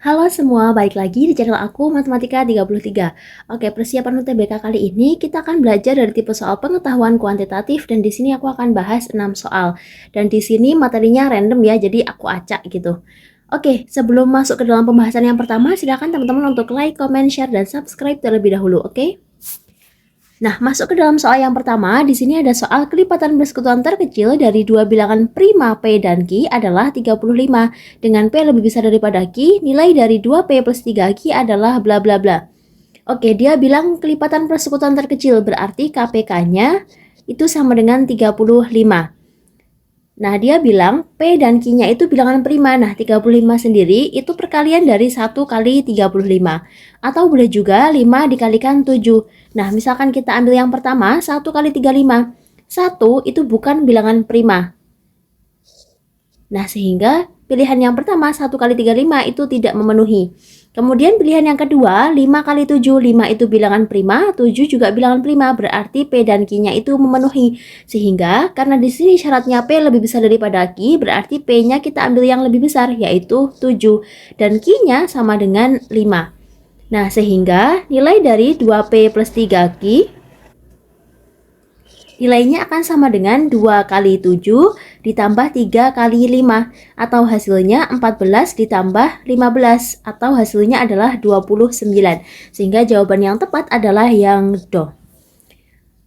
Halo semua, balik lagi di channel aku Matematika 33. Oke, persiapan UTBK kali ini kita akan belajar dari tipe soal pengetahuan kuantitatif dan di sini aku akan bahas 6 soal. Dan di sini materinya random ya, jadi aku acak gitu. Oke, sebelum masuk ke dalam pembahasan yang pertama, silakan teman-teman untuk like, comment, share, dan subscribe terlebih dahulu, oke? Nah, masuk ke dalam soal yang pertama, di sini ada soal kelipatan persekutuan terkecil dari dua bilangan prima P dan Q adalah 35. Dengan P lebih besar daripada Q, nilai dari 2P plus 3Q adalah bla bla bla. Oke, dia bilang kelipatan persekutuan terkecil, berarti KPK-nya itu sama dengan 35. Nah, dia bilang P dan Q-nya itu bilangan prima. Nah, 35 sendiri itu perkalian dari 1 kali 35. Atau boleh juga 5 dikalikan 7. Nah, misalkan kita ambil yang pertama, 1 kali 35. 1 itu bukan bilangan prima. Nah, sehingga pilihan yang pertama 1 kali 35 itu tidak memenuhi. Kemudian pilihan yang kedua 5 kali 7, 5 itu bilangan prima, 7 juga bilangan prima, berarti P dan Q-nya itu memenuhi. Sehingga karena di sini syaratnya P lebih besar daripada Q, berarti P-nya kita ambil yang lebih besar yaitu 7 dan Q-nya sama dengan 5. Nah, sehingga nilai dari 2P plus 3Q nilainya akan sama dengan 2 kali 7 ditambah 3 kali 5 atau hasilnya 14 ditambah 15 atau hasilnya adalah 29. Sehingga jawaban yang tepat adalah yang do.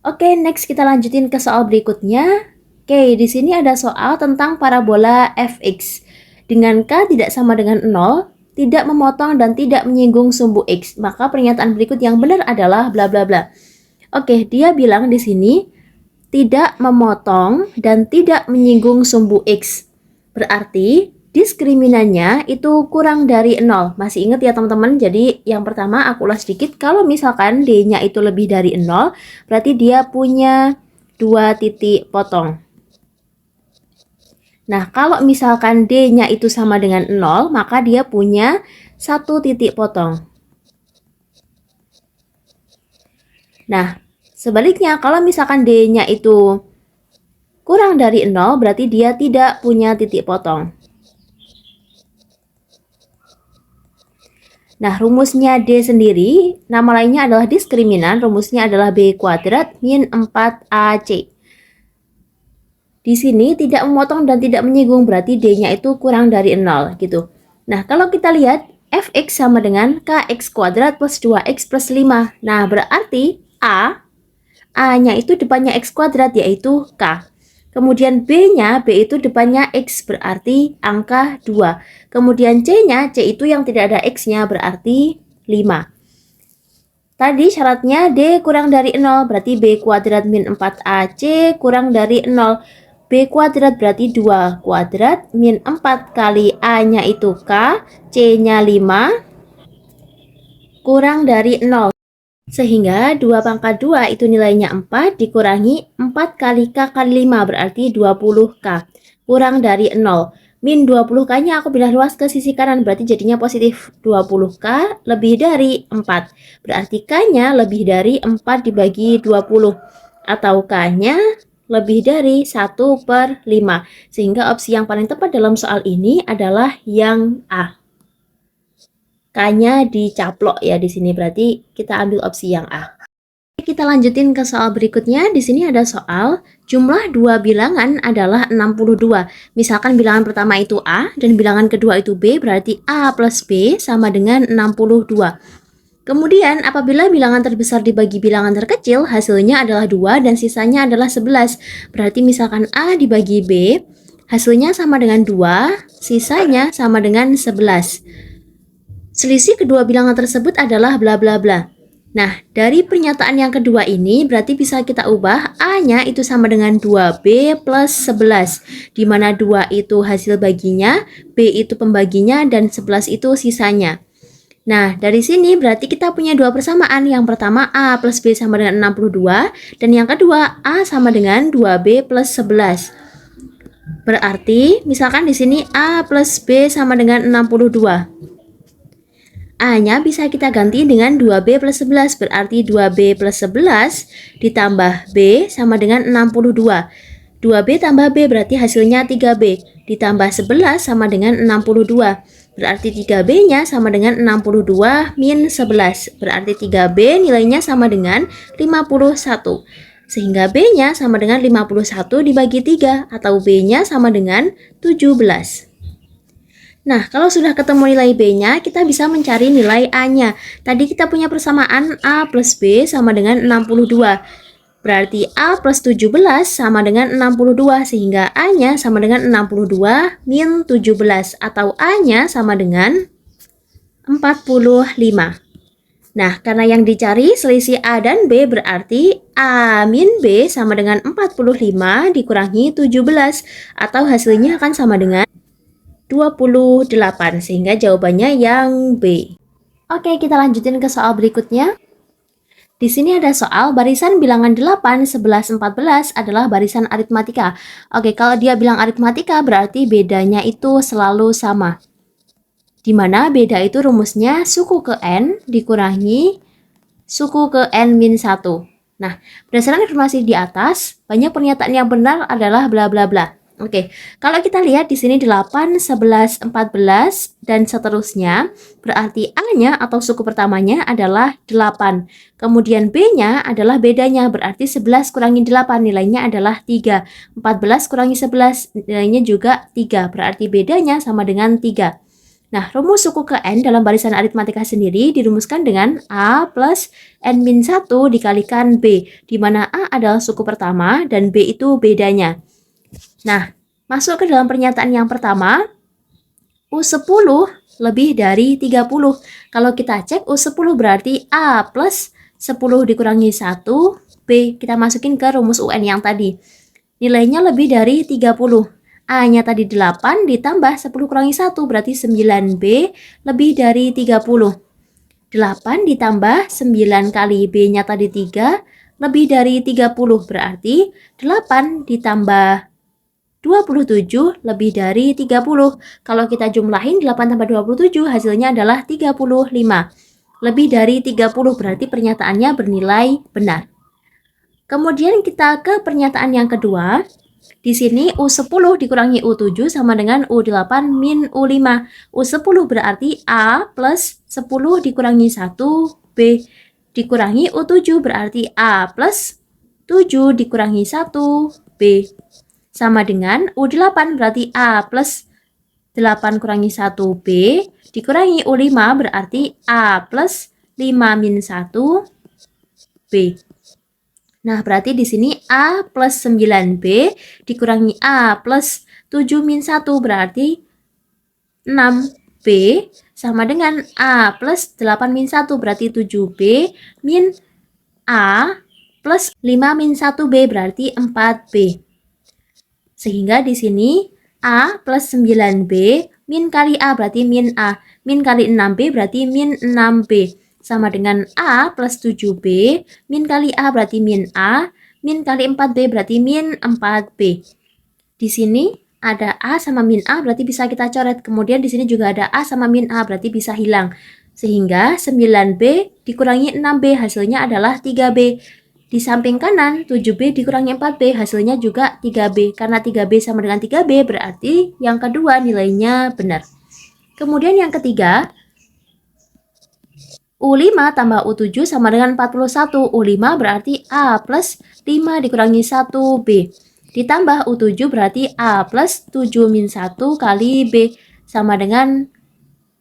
Oke, next kita lanjutin ke soal berikutnya. Oke, di sini ada soal tentang parabola fx. Dengan k tidak sama dengan 0, tidak memotong dan tidak menyinggung sumbu x, maka pernyataan berikut yang benar adalah bla bla bla. Oke, dia bilang di sini tidak memotong dan tidak menyinggung sumbu X. Berarti diskriminannya itu kurang dari 0. Masih ingat ya teman-teman? Jadi yang pertama aku ulas sedikit. Kalau misalkan D-nya itu lebih dari 0, berarti dia punya 2 titik potong. Nah, kalau misalkan D-nya itu sama dengan 0, maka dia punya 1 titik potong. Nah, sebaliknya, kalau misalkan D-nya itu kurang dari 0, berarti dia tidak punya titik potong. Nah, rumusnya D sendiri, nama lainnya adalah diskriminan, rumusnya adalah B kuadrat min 4AC. Di sini tidak memotong dan tidak menyinggung, berarti D-nya itu kurang dari 0, gitu. Nah, kalau kita lihat, fx sama dengan kx kuadrat plus 2x plus 5. Nah, berarti A-nya itu depannya X kuadrat yaitu K. Kemudian B-nya, B itu depannya X berarti angka 2. Kemudian C-nya, C itu yang tidak ada X-nya berarti 5. Tadi syaratnya D kurang dari 0 berarti B kuadrat min 4AC kurang dari 0. B kuadrat berarti 2 kuadrat min 4 kali A-nya itu K, C-nya 5 kurang dari 0. Sehingga 2 pangkat 2 itu nilainya 4 dikurangi 4 kali K kali 5 berarti 20K. Kurang dari 0. Min 20K-nya aku pindah luas ke sisi kanan berarti jadinya positif 20K lebih dari 4. Berarti K-nya lebih dari 4 dibagi 20. Atau K-nya lebih dari 1/5. Sehingga opsi yang paling tepat dalam soal ini adalah yang A. K-nya dicaplok ya di sini, berarti kita ambil opsi yang A. Kita lanjutin ke soal berikutnya. Di sini ada soal jumlah dua bilangan adalah 62. Misalkan bilangan pertama itu A dan bilangan kedua itu B, berarti A plus B sama dengan 62. Kemudian apabila bilangan terbesar dibagi bilangan terkecil, hasilnya adalah 2 dan sisanya adalah 11. Berarti misalkan A dibagi B, hasilnya sama dengan 2, sisanya sama dengan 11. Selisih kedua bilangan tersebut adalah bla bla bla. Nah, dari pernyataan yang kedua ini berarti bisa kita ubah A-nya itu sama dengan 2B plus 11. Di mana 2 itu hasil baginya, B itu pembaginya, dan 11 itu sisanya. Nah, dari sini berarti kita punya dua persamaan. Yang pertama A plus B sama dengan 62. Dan yang kedua A sama dengan 2B plus 11. Berarti misalkan di sini A plus B sama dengan 62. A-nya bisa kita ganti dengan 2B plus 11, berarti 2B plus 11 ditambah B sama dengan 62. 2B tambah B berarti hasilnya 3B, ditambah 11 sama dengan 62. Berarti 3B-nya sama dengan 62 min 11. Berarti 3B nilainya sama dengan 51. Sehingga B-nya sama dengan 51 dibagi 3 atau B-nya sama dengan 17. Nah, kalau sudah ketemu nilai B-nya, kita bisa mencari nilai A-nya. Tadi kita punya persamaan A plus B sama dengan 62. Berarti A plus 17 sama dengan 62, sehingga A-nya sama dengan 62 min 17, atau A-nya sama dengan 45. Nah, karena yang dicari selisih A dan B, berarti A min B sama dengan 45 dikurangi 17, atau hasilnya akan sama dengan 28, sehingga jawabannya yang B. Oke, kita lanjutin ke soal berikutnya. Di sini ada soal barisan bilangan 8, 11, 14 adalah barisan aritmatika. Oke, kalau dia bilang aritmatika berarti bedanya itu selalu sama. Di mana beda itu rumusnya suku ke N dikurangi suku ke N min 1. Nah, berdasarkan informasi di atas, banyak pernyataan yang benar adalah bla bla bla. Oke, kalau kita lihat di sini 8, 11, 14, dan seterusnya, berarti A-nya atau suku pertamanya adalah 8. Kemudian B-nya adalah bedanya, berarti 11 kurangi 8, nilainya adalah 3. 14 kurangi 11, nilainya juga 3, berarti bedanya sama dengan 3. Nah, rumus suku ke N dalam barisan aritmatika sendiri dirumuskan dengan A plus N min 1 dikalikan B, di mana A adalah suku pertama dan B itu bedanya. Nah, masuk ke dalam pernyataan yang pertama, U10 lebih dari 30. Kalau kita cek U10 berarti A plus 10 dikurangi 1, B. Kita masukin ke rumus UN yang tadi. Nilainya lebih dari 30. A-nya tadi 8 ditambah 10 kurangi 1 berarti 9B lebih dari 30. 8 ditambah 9 kali B-nya tadi 3 lebih dari 30 berarti 8 ditambah 27 lebih dari 30. Kalau kita jumlahin 8 tambah 27 hasilnya adalah 35. Lebih dari 30 berarti pernyataannya bernilai benar. Kemudian kita ke pernyataan yang kedua. Di sini U10 dikurangi U7 sama dengan U8 min U5. U10 berarti A plus 10 dikurangi 1 B dikurangi U7 berarti A plus 7 dikurangi 1 B. Sama dengan U8 berarti A plus 8 kurangi 1B dikurangi U5 berarti A plus 5 min 1B. Nah, berarti di sini A plus 9B dikurangi A plus 7 min 1 berarti 6B sama dengan A plus 8 min 1 berarti 7B min A plus 5 min 1B berarti 4B. Sehingga di sini A plus 9B min kali A berarti min A. Min kali 6B berarti min 6B. Sama dengan A plus 7B min kali A berarti min A. Min kali 4B berarti min 4B. Di sini ada A sama min A berarti bisa kita coret. Kemudian di sini juga ada A sama min A berarti bisa hilang. Sehingga 9B dikurangi 6B hasilnya adalah 3B. Di samping kanan, 7B dikurangi 4B, hasilnya juga 3B. Karena 3B sama dengan 3B, berarti yang kedua nilainya benar. Kemudian yang ketiga, U5 tambah U7 sama dengan 41. U5 berarti A plus 5 dikurangi 1B. Ditambah U7 berarti A plus 7 min 1 kali B. Sama dengan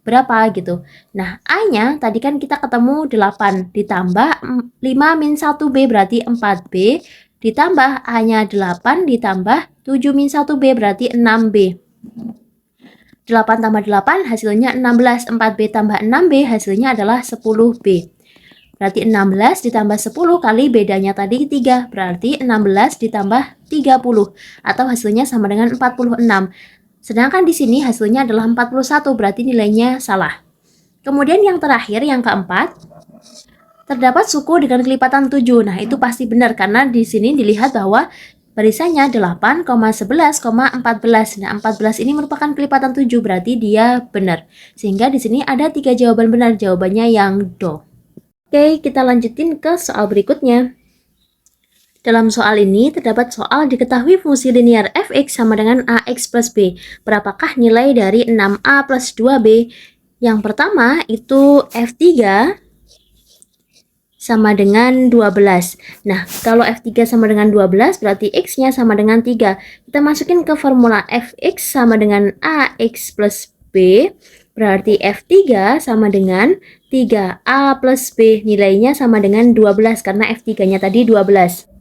berapa gitu. Nah, A-nya tadi kan kita ketemu 8 ditambah 5 min 1B berarti 4B ditambah A-nya 8 ditambah 7 min 1B berarti 6B. 8 tambah 8 hasilnya 16, 4B tambah 6B hasilnya adalah 10B. Berarti 16 ditambah 10 kali bedanya tadi 3, berarti 16 ditambah 30 atau hasilnya sama dengan 46. Sedangkan di sini hasilnya adalah 41, berarti nilainya salah. Kemudian yang terakhir, yang keempat, terdapat suku dengan kelipatan 7. Nah, itu pasti benar karena di sini dilihat bahwa barisannya 8, 11, 14. Nah, 14 ini merupakan kelipatan 7, berarti dia benar. Sehingga di sini ada 3 jawaban benar, jawabannya yang do. Oke, kita lanjutin ke soal berikutnya. Dalam soal ini terdapat soal diketahui fungsi linear fx sama dengan ax plus b. Berapakah nilai dari 6a plus 2b? Yang pertama itu f3 sama dengan 12. Nah, kalau f3 sama dengan 12 berarti x-nya sama dengan 3. Kita masukin ke formula fx sama dengan ax plus b. Berarti f3 sama dengan 3a plus b. Nilainya sama dengan 12 karena f3-nya tadi 12.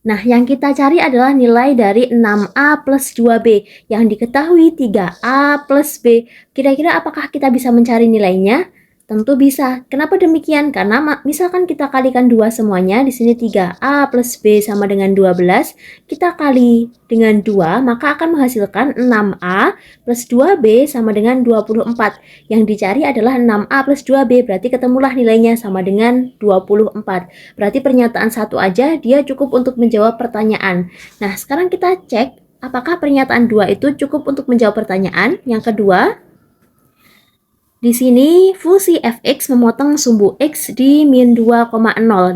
Nah, yang kita cari adalah nilai dari 6a plus 2b yang diketahui 3a plus b. Kira-kira apakah kita bisa mencari nilainya? Tentu bisa. Kenapa demikian? Karena misalkan kita kalikan 2 semuanya, di sini 3a plus b sama dengan 12, kita kali dengan 2, maka akan menghasilkan 6a plus 2b sama dengan 24. Yang dicari adalah 6a plus 2b, berarti ketemulah nilainya sama dengan 24. Berarti pernyataan satu aja dia cukup untuk menjawab pertanyaan. Nah, sekarang kita cek apakah pernyataan 2 itu cukup untuk menjawab pertanyaan. Yang kedua, di sini fungsi fx memotong sumbu x di min 2,0.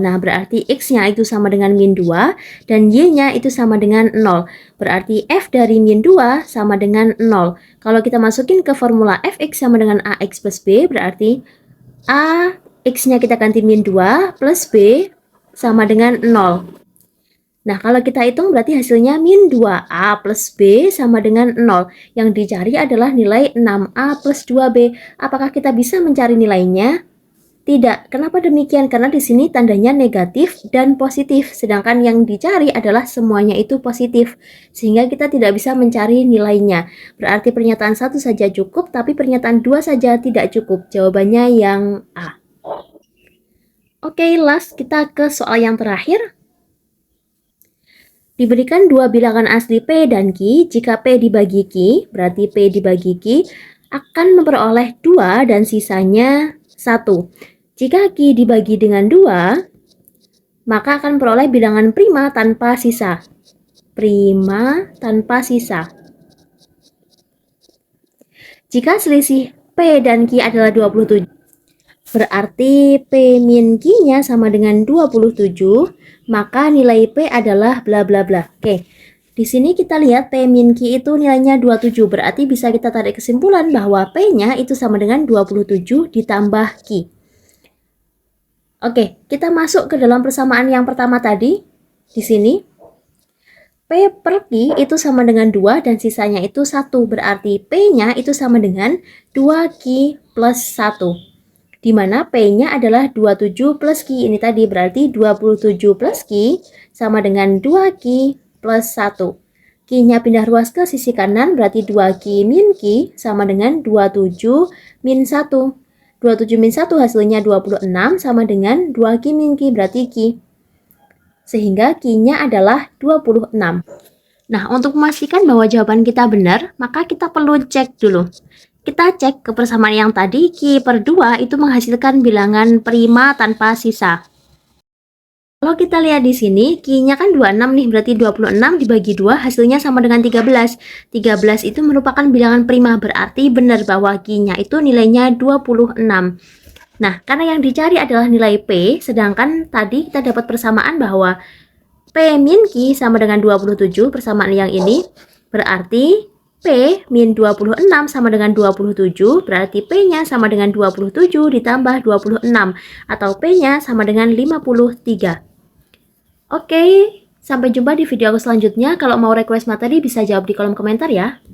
Nah, berarti x-nya itu sama dengan min 2 dan y-nya itu sama dengan 0. Berarti f dari min 2 sama dengan 0. Kalau kita masukin ke formula fx sama dengan ax plus b, berarti a x-nya kita ganti min 2 plus b sama dengan 0. Nah, kalau kita hitung berarti hasilnya min 2a plus b sama dengan 0. Yang dicari adalah nilai 6a plus 2b. Apakah kita bisa mencari nilainya? Tidak. Kenapa demikian? Karena di sini tandanya negatif dan positif. Sedangkan yang dicari adalah semuanya itu positif. Sehingga kita tidak bisa mencari nilainya. Berarti pernyataan 1 saja cukup, tapi pernyataan 2 saja tidak cukup. Jawabannya yang A. Oke, last kita ke soal yang terakhir. Diberikan dua bilangan asli P dan Q, jika P dibagi Q, berarti P dibagi Q, akan memperoleh 2 dan sisanya 1. Jika Q dibagi dengan 2, maka akan memperoleh bilangan prima tanpa sisa. Prima tanpa sisa. Jika selisih P dan Q adalah 27, berarti P min Q-nya sama dengan 27, maka nilai P adalah bla bla bla. Oke, di sini kita lihat P min Q itu nilainya 27, berarti bisa kita tarik kesimpulan bahwa P-nya itu sama dengan 27 ditambah Q. Oke, kita masuk ke dalam persamaan yang pertama tadi. Di sini, P per Q itu sama dengan 2 dan sisanya itu 1, berarti P-nya itu sama dengan 2Q plus 1. Di mana P-nya adalah 27 plus Q. Ini tadi berarti 27 plus Q sama dengan 2Q plus 1. Q-nya pindah ruas ke sisi kanan, berarti 2Q min Q sama dengan 27 min 1. 27 min 1 hasilnya 26 sama dengan 2Q min Q, berarti Q. Sehingga Q-nya adalah 26. Nah, untuk memastikan bahwa jawaban kita benar, maka kita perlu cek dulu. Kita cek ke persamaan yang tadi, Q per 2 itu menghasilkan bilangan prima tanpa sisa. Kalau kita lihat di sini, Q-nya kan 26 nih, berarti 26 dibagi 2 hasilnya sama dengan 13. 13 itu merupakan bilangan prima, berarti benar bahwa Q-nya itu nilainya 26. Nah, karena yang dicari adalah nilai P, sedangkan tadi kita dapat persamaan bahwa P min Q sama dengan 27, persamaan yang ini, berarti P min 26 sama dengan 27, berarti P-nya sama dengan 27 ditambah 26, atau P-nya sama dengan 53. Oke, sampai jumpa di video aku selanjutnya. Kalau mau request materi bisa jawab di kolom komentar ya.